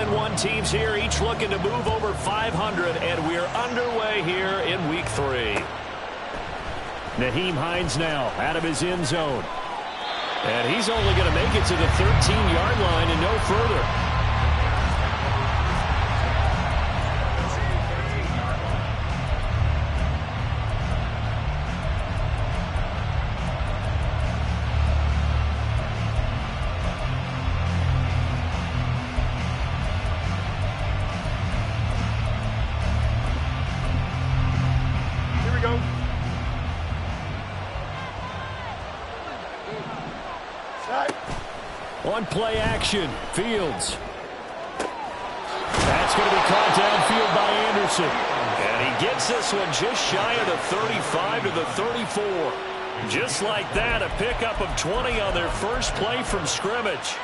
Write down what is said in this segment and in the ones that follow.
1-1 teams here, each looking to move over 500, and we're underway here in week 3. Nyheim Hines now out of his end zone. And he's only going to make it to the 13-yard line and no further. On play action, Fields. That's going to be caught downfield by Anderson. And he gets this one just shy of the 35 to the 34. Just like that, a pickup of 20 on their first play from scrimmage.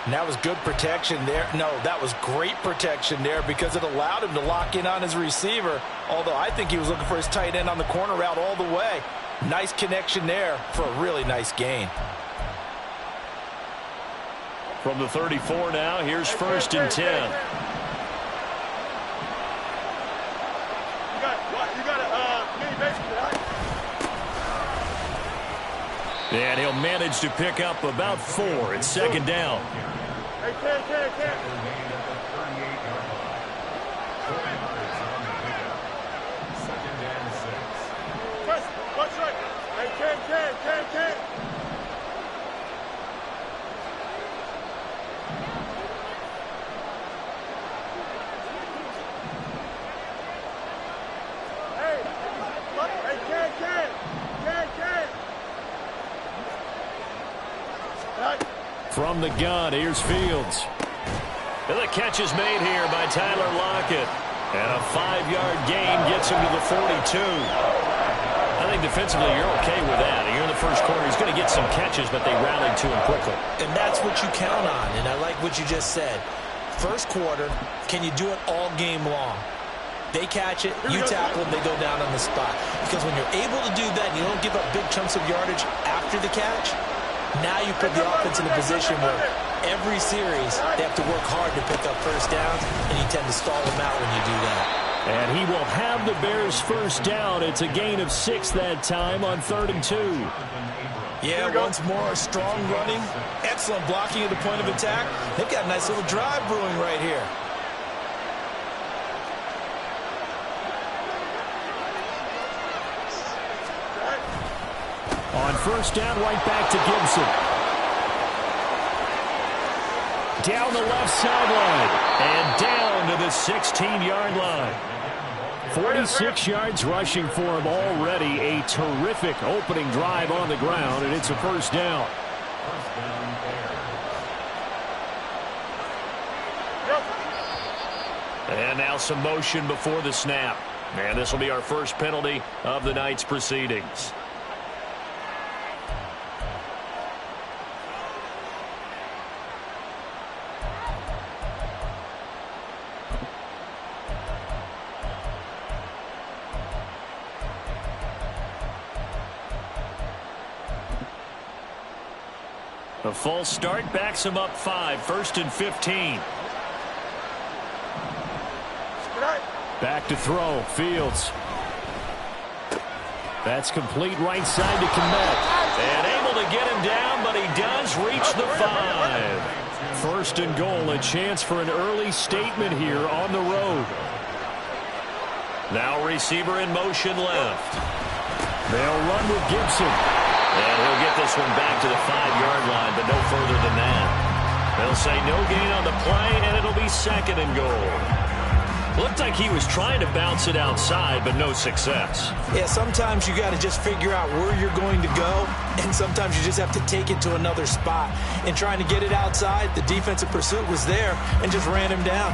And that was good protection there. No, that was great protection there because it allowed him to lock in on his receiver. Although I think he was looking for his tight end on the corner route all the way. Nice connection there for a really nice gain. From the 34 now, here's 1st and 10. And he'll manage to pick up about 4. It's 2nd down. From the gun, here's Fields. And the catch is made here by Tyler Lockett. And a 5-yard gain gets him to the 42. I think defensively you're okay with that. You're in the first quarter. He's going to get some catches, but they rallied to him quickly. And that's what you count on, and I like what you just said. First quarter, can you do it all game long? They catch it, you tackle them, they go down on the spot. Because when you're able to do that, you don't give up big chunks of yardage after the catch. Now you put the offense in a position where every series they have to work hard to pick up first downs, and you tend to stall them out when you do that. And he will have the Bears first down. It's a gain of 6 that time on 3rd and 2. Yeah, once more, strong running, excellent blocking at the point of attack. They've got a nice little drive brewing right here. On 1st down, right back to Gibson. Down the left sideline and down to the 16-yard line. 46 yards rushing for him already. A terrific opening drive on the ground, and it's a 1st down. And now some motion before the snap. And this will be our first penalty of the night's proceedings. A false start backs him up 5. 1st and 15. Back to throw. Fields. That's complete right side to Kmet. And able to get him down, but he does reach the 5. 1st and goal. A chance for an early statement here on the road. Now receiver in motion left. They'll run with Gibson. And he'll get this one back to the 5-yard line, but no further than that. They'll say no gain on the play, and it'll be 2nd and goal. Looked like he was trying to bounce it outside, but no success. Yeah, sometimes you got to just figure out where you're going to go, and sometimes you just have to take it to another spot. In trying to get it outside, the defensive pursuit was there and just ran him down.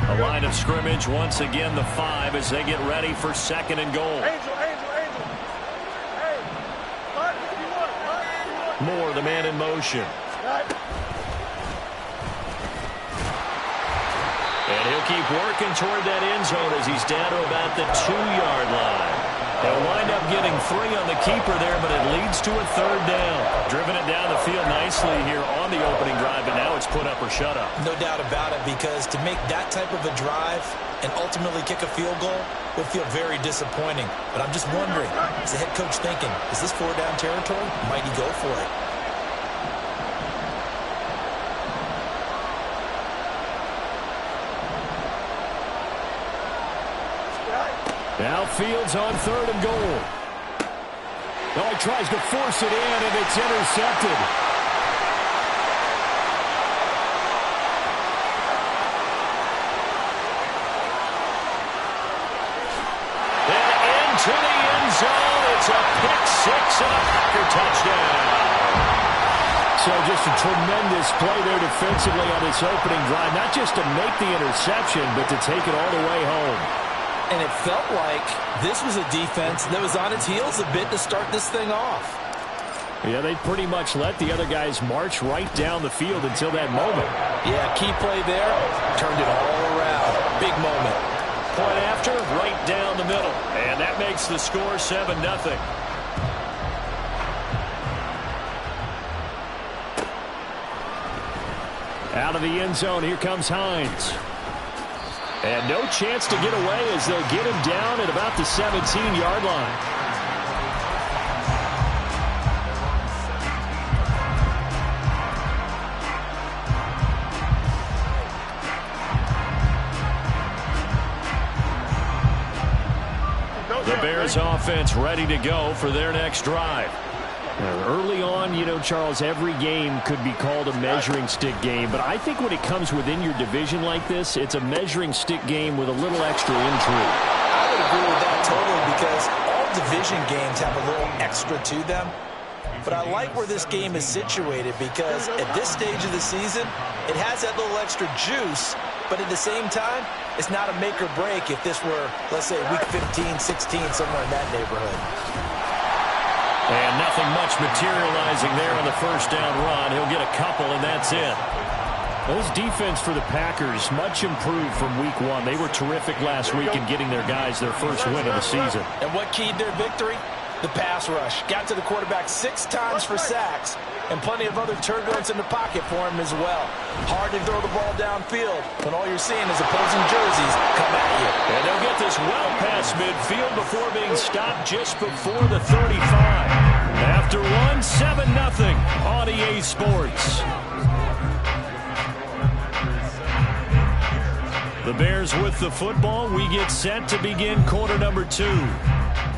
A line of scrimmage, once again the 5 as they get ready for 2nd and goal. Moore, the man in motion. And he'll keep working toward that end zone as he's down to about the 2-yard line. They'll wind up getting 3 on the keeper there, but it leads to a 3rd down. Driven it down the field nicely here on the opening drive, but now it's put up or shut up. No doubt about it, because to make that type of a drive and ultimately kick a field goal would feel very disappointing. But I'm just wondering, is the head coach thinking, is this 4-down territory? Might he go for it? Now Fields on 3rd and goal. Now he tries to force it in, and it's intercepted. And into the end zone. It's a pick-6 and a Packer touchdown. So just a tremendous play there defensively on this opening drive. Not just to make the interception, but to take it all the way home. And it felt like this was a defense that was on its heels a bit to start this thing off. Yeah, they pretty much let the other guys march right down the field until that moment. Yeah, key play there. Turned it all around. Big moment. Point after, right down the middle. And that makes the score 7-0. Out of the end zone, here comes Hines. And no chance to get away as they'll get him down at about the 17-yard line. The Bears offense ready to go for their next drive. Early on, you know, Charles, every game could be called a measuring stick game. But I think when it comes within your division like this, it's a measuring stick game with a little extra intrigue. I would agree with that totally, because all division games have a little extra to them. But I like where this game is situated, because at this stage of the season, it has that little extra juice. But at the same time, it's not a make or break if this were, let's say, week 15, 16, somewhere in that neighborhood. And nothing much materializing there on the first down run. He'll get a couple, and that's it. Well, this defense for the Packers, much improved from week 1. They were terrific last week in getting their guys their first win of the season. And what keyed their victory? The pass rush. Got to the quarterback 6 times for sacks, and plenty of other turbulence in the pocket for him as well. Hard to throw the ball downfield when all you're seeing is opposing jerseys come at you. And they'll get this well past midfield before being stopped just before the 35. After one, 7-0 on EA Sports. The Bears with the football. We get set to begin quarter number 2.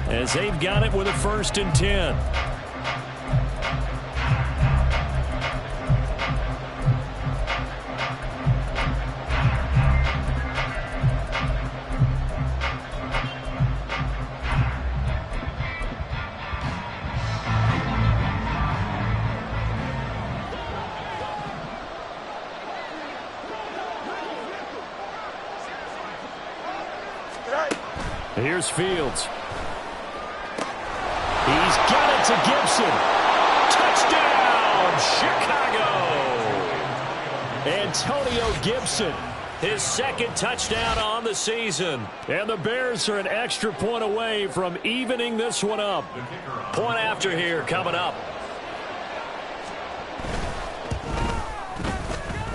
As they've got it with a 1st and 10. Here's Fields. He's got it to Gibson. Touchdown, Chicago! Antonio Gibson, his 2nd touchdown on the season. And the Bears are an extra point away from evening this one up. Point after here coming up.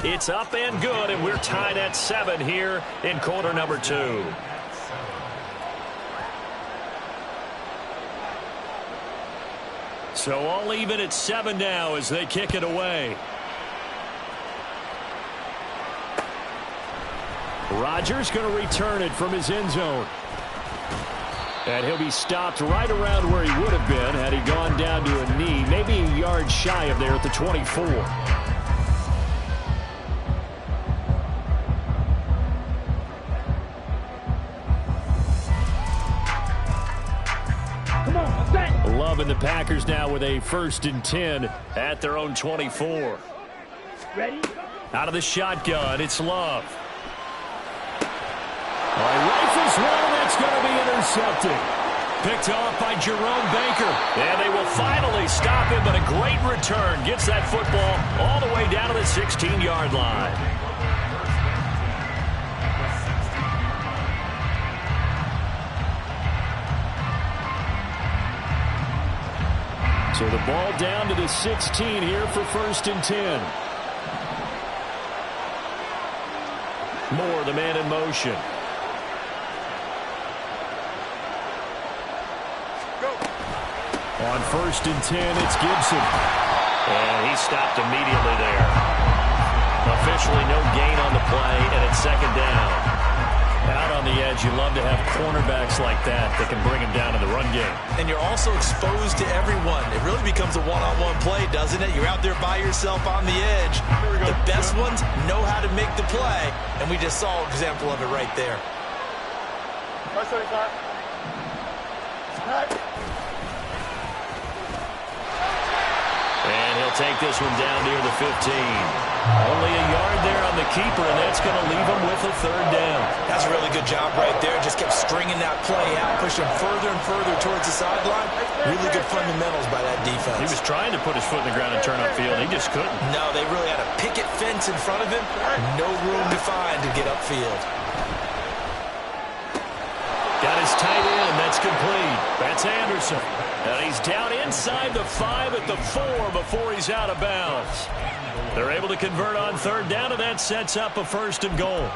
It's up and good, and we're tied at 7 here in quarter number 2. So all even at 7 now as they kick it away. Rodgers going to return it from his end zone. And he'll be stopped right around where he would have been had he gone down to a knee, maybe a yard shy of there at the 24. Love and the Packers now with a 1st and 10 at their own 24. Ready? Out of the shotgun, it's Love. Rifles one, that's going to be intercepted. Picked off by Jerome Baker. And they will finally stop him, but a great return. Gets that football all the way down to the 16-yard line. So the ball down to the 16 here for 1st and 10. Moore, the man in motion. On 1st and 10, it's Gibson. And he stopped immediately there. Officially no gain on the play, and it's 2nd down. Out on the edge, you love to have cornerbacks like that can bring him down in the run game. And you're also exposed to everyone. It really becomes a one-on-one play, doesn't it? You're out there by yourself on the edge. The best ones know how to make the play, and we just saw an example of it right there. And he'll take this one down near the 15. Only a yard there on the keeper, and that's going to leave him with a 3rd down. That's a really good job right there. Just kept stringing that play out, pushing further and further towards the sideline. Really good fundamentals by that defense. He was trying to put his foot in the ground and turn upfield. He just couldn't. No, they really had a picket fence in front of him. No room to find to get upfield. Got his tight end. That's complete. That's Anderson. And he's down inside the 5 at the 4 before he's out of bounds. They're able to convert on 3rd down, and that sets up a 1st and goal.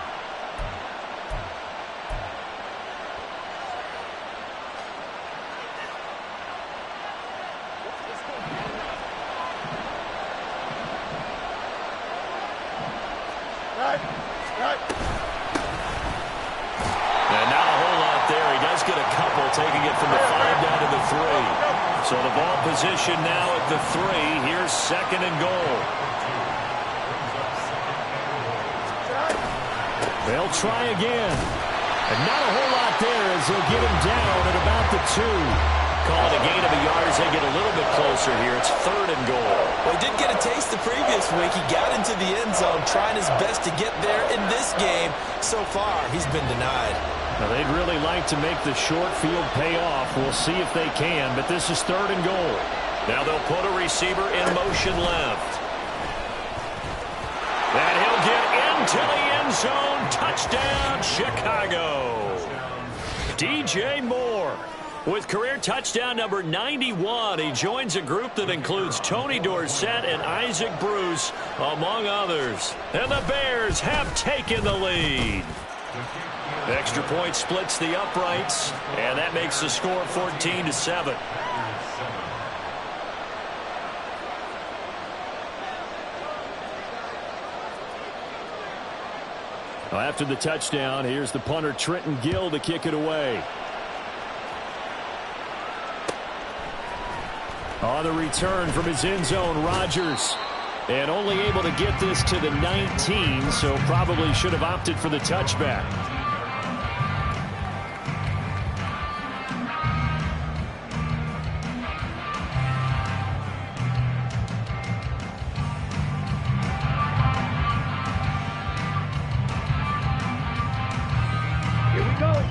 And not a whole lot there. He does get a couple, taking it from the 5 down to the 3. So the ball position now at the 3. Here's 2nd and goal. They'll try again. And not a whole lot there as they'll get him down at about the 2. Call it a gain of a yard as they get a little bit closer here. It's 3rd and goal. Well, he did get a taste the previous week. He got into the end zone, trying his best to get there in this game. So far, he's been denied. Now, they'd really like to make the short field pay off. We'll see if they can, but this is 3rd and goal. Now they'll put a receiver in motion left. And he'll get into the end zone. Touchdown, Chicago. DJ Moore with career touchdown number 91. He joins a group that includes Tony Dorsett and Isaac Bruce, among others. And the Bears have taken the lead. Extra point splits the uprights, and that makes the score 14-7. After the touchdown, here's the punter Trenton Gill to kick it away. On the return from his end zone, Rodgers. And only able to get this to the 19, so probably should have opted for the touchback.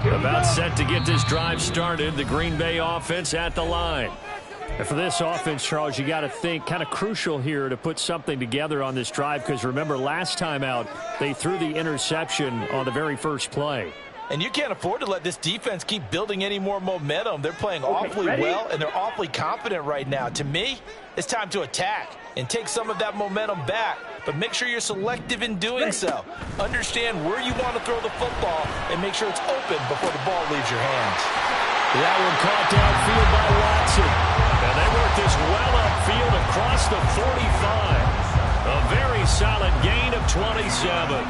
About set to get this drive started, the Green Bay offense at the line. And for this offense, Charles, you got to think kind of crucial here to put something together on this drive, because remember last time out they threw the interception on the very first play. And you can't afford to let this defense keep building any more momentum. They're playing awfully well, and they're awfully confident right now. To me, it's time to attack and take some of that momentum back, but make sure you're selective in doing so. Understand where you want to throw the football and make sure it's open before the ball leaves your hands. That one caught downfield by Watson. And they work this well upfield across the 45. A very solid gain of 27.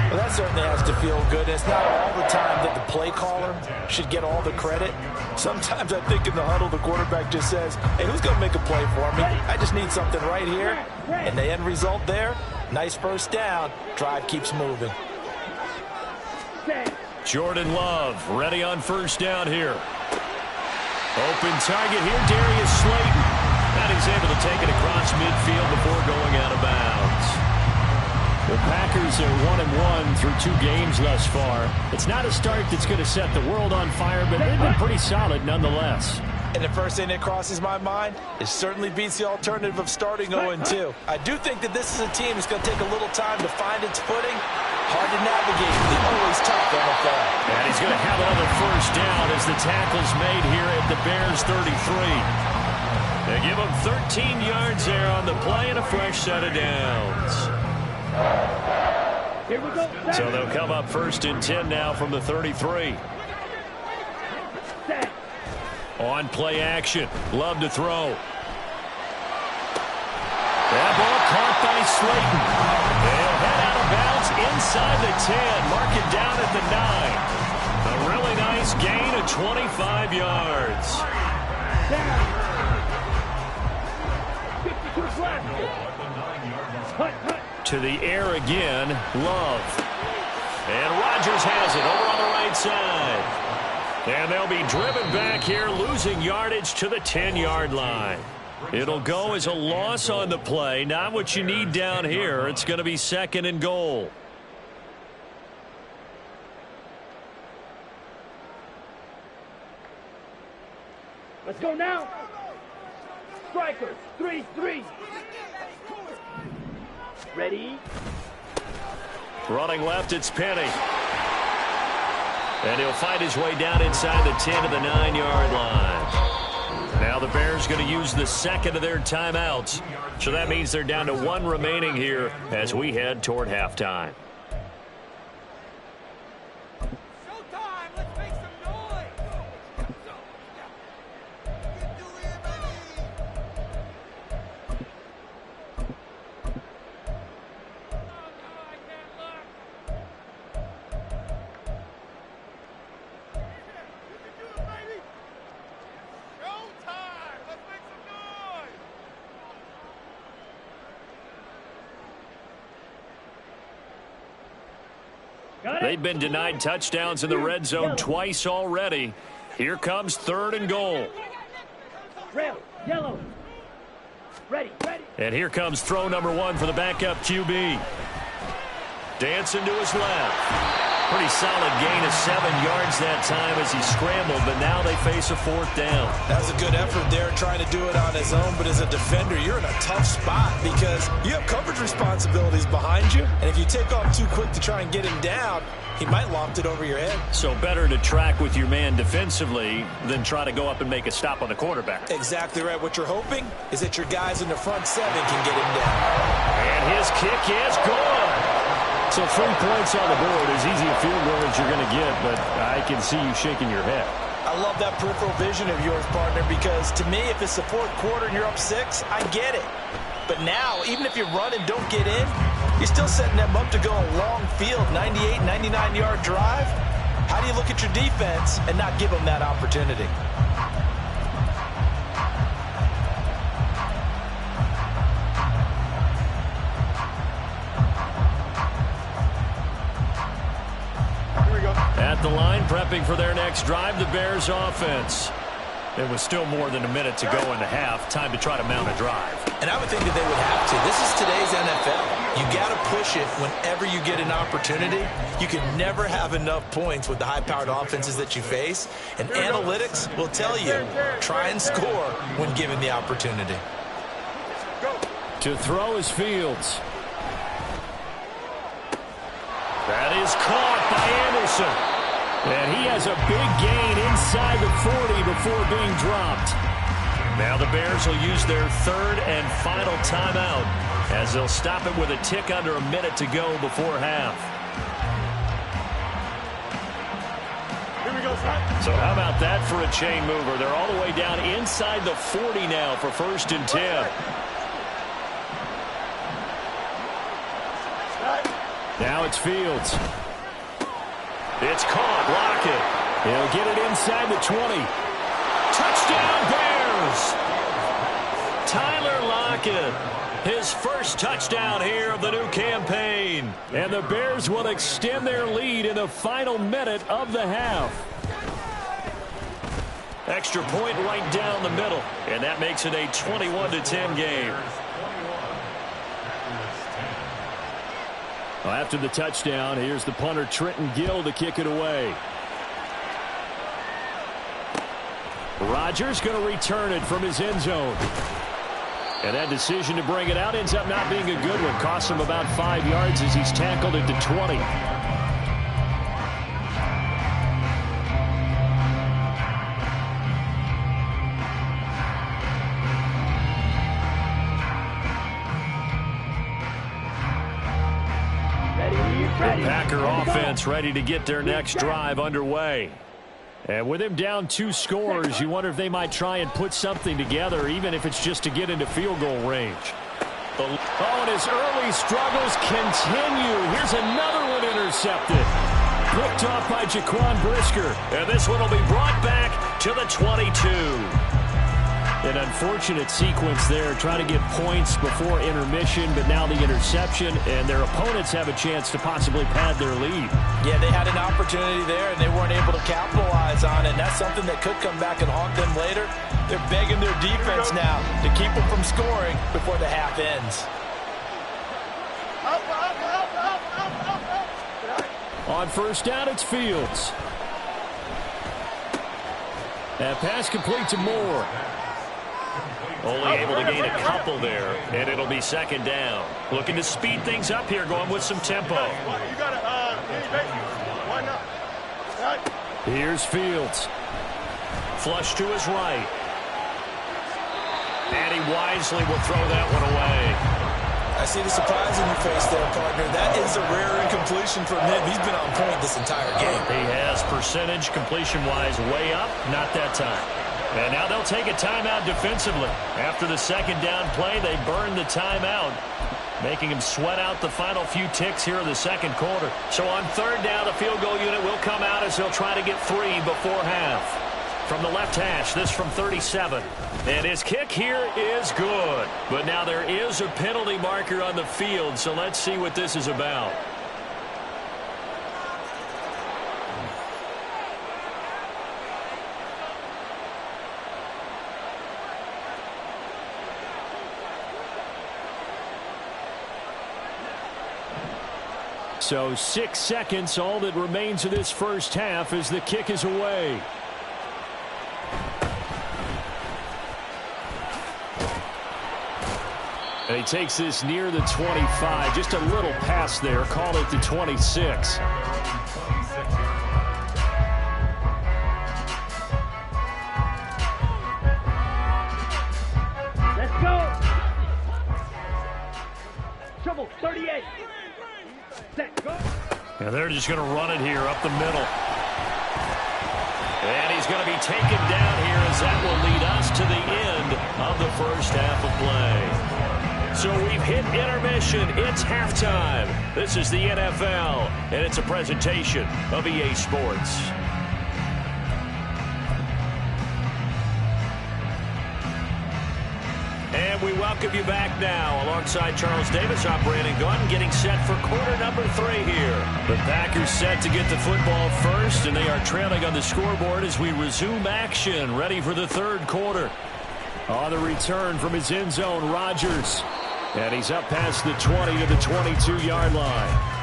Well, that certainly has to feel good. It's not all the time that the play caller should get all the credit. Sometimes I think in the huddle, the quarterback just says, hey, who's going to make a play for me? I just need something right here. And the end result there, nice first down. Drive keeps moving. Jordan Love ready on first down here. Open target here, Darius Slayton. And he's able to take it across midfield before going out of bounds. The Packers are 1-1 through 2 games thus far. It's not a start that's going to set the world on fire, but they've been pretty solid nonetheless. And the first thing that crosses my mind, it certainly beats the alternative of starting 0-2. I do think that this is a team that's going to take a little time to find its footing. Hard to navigate the always tough NFL. And he's going to have another first down as the tackle's made here at the Bears 33. They give them 13 yards there on the play and a fresh set of downs. Here we go. So they'll come up 1st and 10 now from the 33. On play action. Love to throw. That ball caught by Slayton. They'll head out of bounds inside the 10. Mark it down at the 9. A really nice gain of 25 yards. To the air again, Love. And Rodgers has it over on the right side. And they'll be driven back here, losing yardage to the 10-yard line. It'll go as a loss on the play. Not what you need down here. It's going to be 2nd and goal. Let's go now. Strikers, 3-3. Ready? Running left, it's Penny. And he'll find his way down inside the 10 to the 9-yard line. Now the Bears going to use the 2nd of their timeouts. So that means they're down to 1 remaining here as we head toward halftime. They've been denied touchdowns in the red zone twice already. Here comes 3rd and goal. Red, yellow. Ready. And here comes throw number 1 for the backup QB. Dancing to his left. Pretty solid gain of 7 yards that time as he scrambled, but now they face a 4th down. That's a good effort there, trying to do it on his own, but as a defender, you're in a tough spot because you have coverage responsibilities behind you, and if you take off too quick to try and get him down, he might loft it over your head. So better to track with your man defensively than try to go up and make a stop on the quarterback. Exactly right. What you're hoping is that your guys in the front 7 can get him down. And his kick is good. So 3 points on the board, as easy a field goal as you're going to get, but I can see you shaking your head. I love that peripheral vision of yours, partner, because to me, if it's the 4th quarter and you're up 6, I get it. But now, even if you run and don't get in, you're still setting them up to go a long field, 98, 99-yard drive. How do you look at your defense and not give them that opportunity? At the line, prepping for their next drive, the Bears offense. There was still more than a minute to go in the half. Time to try to mount a drive. And I would think that they would have to. This is today's NFL. You got to push it whenever you get an opportunity. You can never have enough points with the high-powered offenses that you face. And analytics will tell you, try and score when given the opportunity. To throw is Fields. That is caught by Anderson. And he has a big gain inside the 40 before being dropped. Now the Bears will use their 3rd and final timeout as they'll stop it with a tick under a minute to go before half. Here we go, son. So how about that for a chain mover? They're all the way down inside the 40 now for 1st and 10. Now it's Fields. It's caught. Lockett. He'll get it inside the 20. Touchdown, Bears! Tyler Lockett. His first touchdown here of the new campaign. And the Bears will extend their lead in the final minute of the half. Extra point right down the middle. And that makes it a 21-10 game. Well, after the touchdown, here's the punter Trenton Gill to kick it away. Rodgers going to return it from his end zone. And that decision to bring it out ends up not being a good one. Costs him about 5 yards as he's tackled at the 20. Packer offense ready to get their next drive underway. And with him down 2 scores, you wonder if they might try and put something together, even if it's just to get into field goal range. Oh, and his early struggles continue. Here's another one intercepted. Picked off by Jaquan Brisker. And this one will be brought back to the 22. An unfortunate sequence there, trying to get points before intermission, but now the interception, and their opponents have a chance to possibly pad their lead. Yeah, they had an opportunity there, and they weren't able to capitalize on it, and that's something that could come back and haunt them later. They're begging their defense now to keep them from scoring before the half ends. On first down, it's Fields. That pass complete to Moore. Only able to gain a couple there, and it'll be second down. Looking to speed things up here, going with some tempo. Here's Fields. Flush to his right. And he wisely will throw that one away. I see the surprise in your face there, partner. That is a rare incompletion from him. He's been on point this entire game. He has percentage completion-wise way up, not that time. And now they'll take a timeout defensively. After the second down play, they burn the timeout, making him sweat out the final few ticks here in the second quarter. So on third down, the field goal unit will come out as they'll try to get 3 before half. From the left hash, this from 37. And his kick here is good. But now there is a penalty marker on the field, so let's see what this is about. So 6 seconds, all that remains of this first half as the kick is away. And he takes this near the 25. Just a little pass there. Call it the 26. Let's go. Trouble, 38. Set, go. And they're just going to run it here up the middle. And he's going to be taken down here as that will lead us to the end of the first half of play. So we've hit intermission. It's halftime. This is the NFL, and it's a presentation of EA Sports. And we welcome you back now. Alongside Charles Davis, I'm Brandon Gunn, getting set for quarter number 3 here. The Packers set to get the football first, and they are trailing on the scoreboard as we resume action, ready for the third quarter. On the return from his end zone, Rodgers. And he's up past the 20 to the 22-yard line.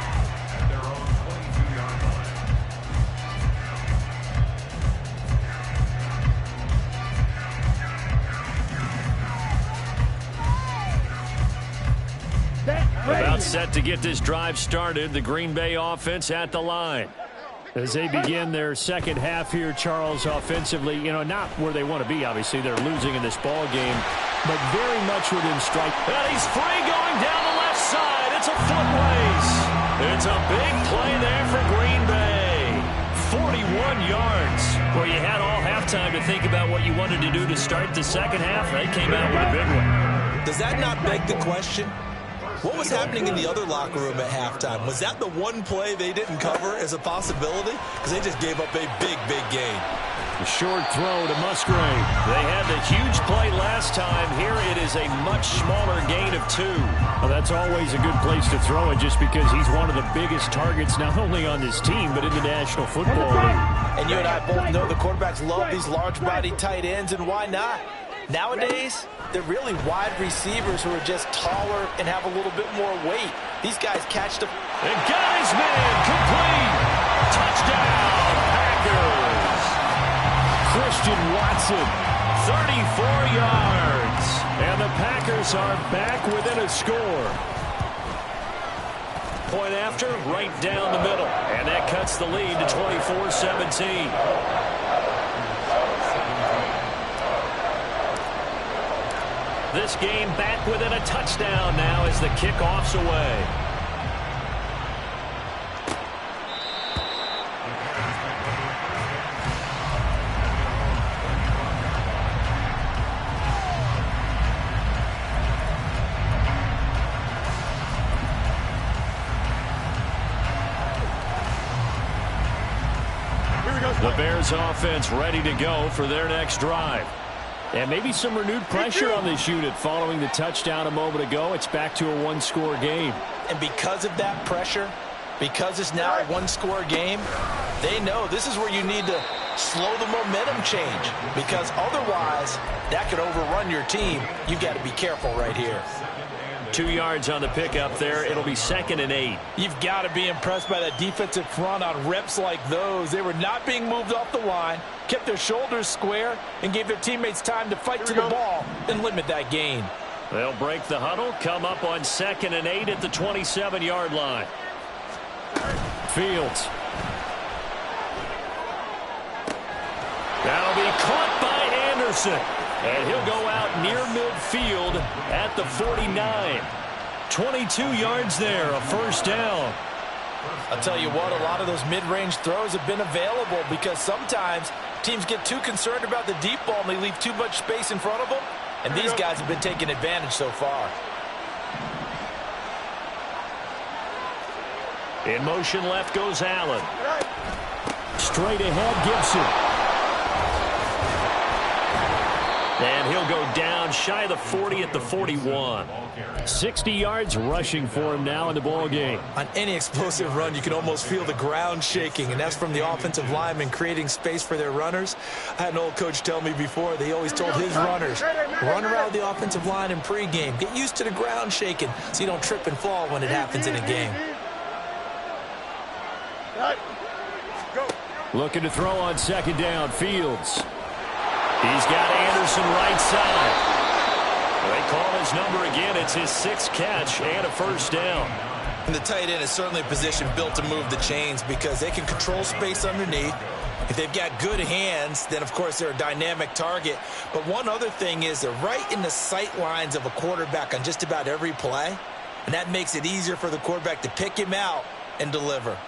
About set to get this drive started. The Green Bay offense at the line. As they begin their second half here, Charles, offensively, not where they want to be, obviously. They're losing in this ball game, but very much within strike. And he's free going down the left side. It's a foot race. It's a big play there for Green Bay. 41 yards. Well, you had all halftime to think about what you wanted to do to start the second half. They came out with a big one. Does that not beg the question? What was happening in the other locker room at halftime? Was that the one play they didn't cover as a possibility? Because they just gave up a big, big gain. The short throw to Musgrave. They had the huge play last time. Here it is a much smaller gain of 2. Well, that's always a good place to throw it just because he's one of the biggest targets not only on this team but in the National Football League. And you and I both know the quarterbacks love these large-bodied tight ends, and why not? Nowadays, they're really wide receivers who are just taller and have a little bit more weight. These guys catch the... And got his man complete. Touchdown, Packers. Christian Watson, 34 yards. And the Packers are back within a score. Point after, right down the middle. And that cuts the lead to 24-17. This game back within a touchdown now as the kickoff's away. Bears offense ready to go for their next drive. And maybe some renewed pressure on this unit following the touchdown a moment ago. It's back to a one-score game. And because of that pressure, because it's now a one-score game, they know this is where you need to slow the momentum change, because otherwise that could overrun your team. You've got to be careful right here. 2 yards on the pickup there. It'll be 2nd and 8. You've got to be impressed by that defensive front on reps like those. They were not being moved off the line, kept their shoulders square, and gave their teammates time to fight to the ball and limit that gain. They'll break the huddle, come up on 2nd and 8 at the 27-yard line. Fields. That'll be caught by Anderson. And he'll go out near midfield at the 49. 22 yards there, a first down. I'll tell you what, a lot of those mid-range throws have been available because sometimes teams get too concerned about the deep ball and they leave too much space in front of them. And these guys have been taking advantage so far. In motion left goes Allen. Straight ahead, Gibson. And he'll go down shy of the 40 at the 41. 60 yards rushing for him now in the ball game. On any explosive run, you can almost feel the ground shaking, and that's from the offensive linemen creating space for their runners. I had an old coach tell me before, they always told his runners, run around the offensive line in pregame. Get used to the ground shaking so you don't trip and fall when it happens in a game. Looking to throw on 2nd down, Fields. He's got Anderson right side. They call his number again. It's his 6th catch and a first down. And the tight end is certainly a position built to move the chains because they can control space underneath. If they've got good hands, then, of course, they're a dynamic target. But one other thing is they're right in the sight lines of a quarterback on just about every play. And that makes it easier for the quarterback to pick him out and deliver.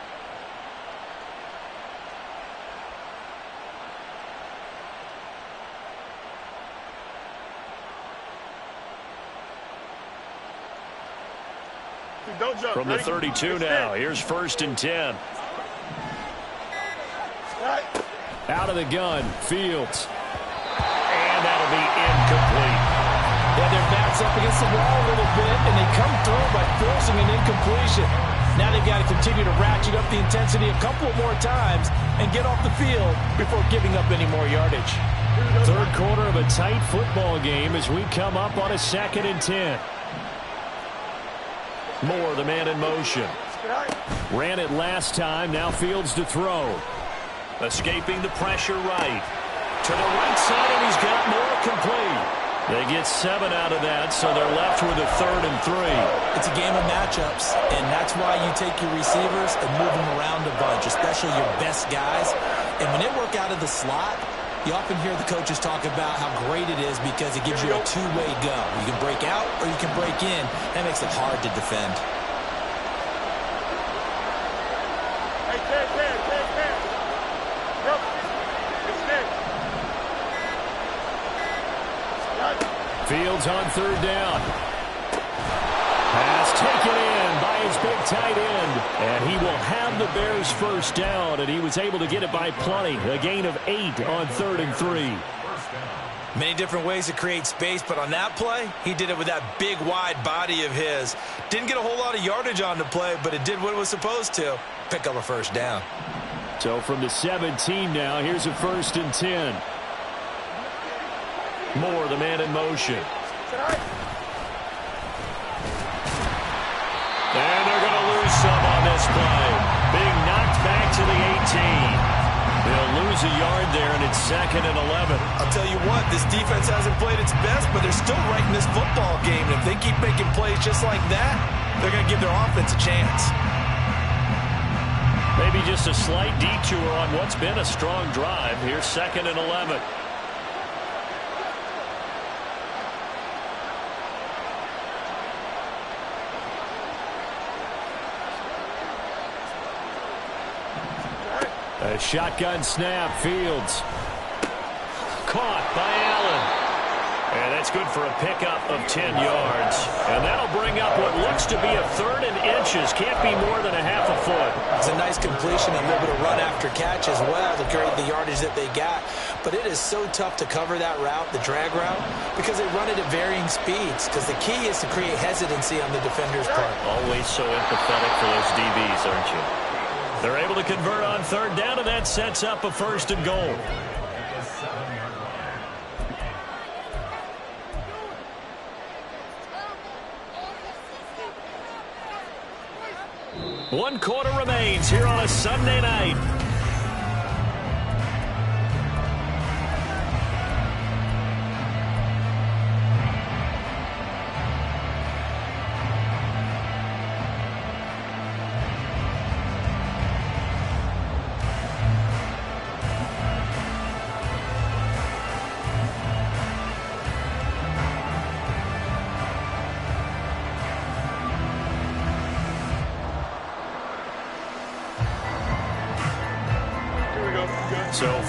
From the 32 now, here's 1st and 10. Out of the gun, Fields. And that'll be incomplete. Yeah, their back's up against the wall a little bit, and they come through by forcing an incompletion. Now they've got to continue to ratchet up the intensity a couple more times and get off the field before giving up any more yardage. 3rd quarter of a tight football game as we come up on a 2nd and 10. Moore, the man in motion. Ran it last time. Now Fields to throw. Escaping the pressure right. To the right side, and he's got Moore complete. They get 7 out of that, so they're left with a 3rd and 3. It's a game of matchups, and that's why you take your receivers and move them around a bunch, especially your best guys. And when they work out of the slot, you often hear the coaches talk about how great it is because it gives you a two-way go. You can break out or you can break in. That makes it hard to defend. Fields on 3rd down. Pass taken in by his big tight end. And he will have the Bears' first down, and he was able to get it by plenty. A gain of 8 on 3rd and 3. Many different ways to create space, but on that play, he did it with that big, wide body of his. Didn't get a whole lot of yardage on the play, but it did what it was supposed to. Pick up a first down. So from the 17 now, here's a 1st and 10. Moore, the man in motion. And they're going to lose some on this play. Being knocked back to the 18. They'll lose a yard there, and it's 2nd and 11. I'll tell you what, this defense hasn't played its best, but they're still right in this football game. And if they keep making plays just like that, they're going to give their offense a chance. Maybe just a slight detour on what's been a strong drive. Here's 2nd and 11. A shotgun snap, Fields. Caught by Allen. And that's That's good for a pickup of 10 yards. And that'll bring up what looks to be a 3rd and inches. Can't be more than a half a foot. It's a nice completion, a little bit of run after catch as well to create the yardage that they got. But it is so tough to cover that route, the drag route, because they run it at varying speeds. Because the key is to create hesitancy on the defender's part. Always so empathetic for those DBs, aren't you? They're able to convert on 3rd down, and that sets up a 1st and goal. One quarter remains here on a Sunday night. So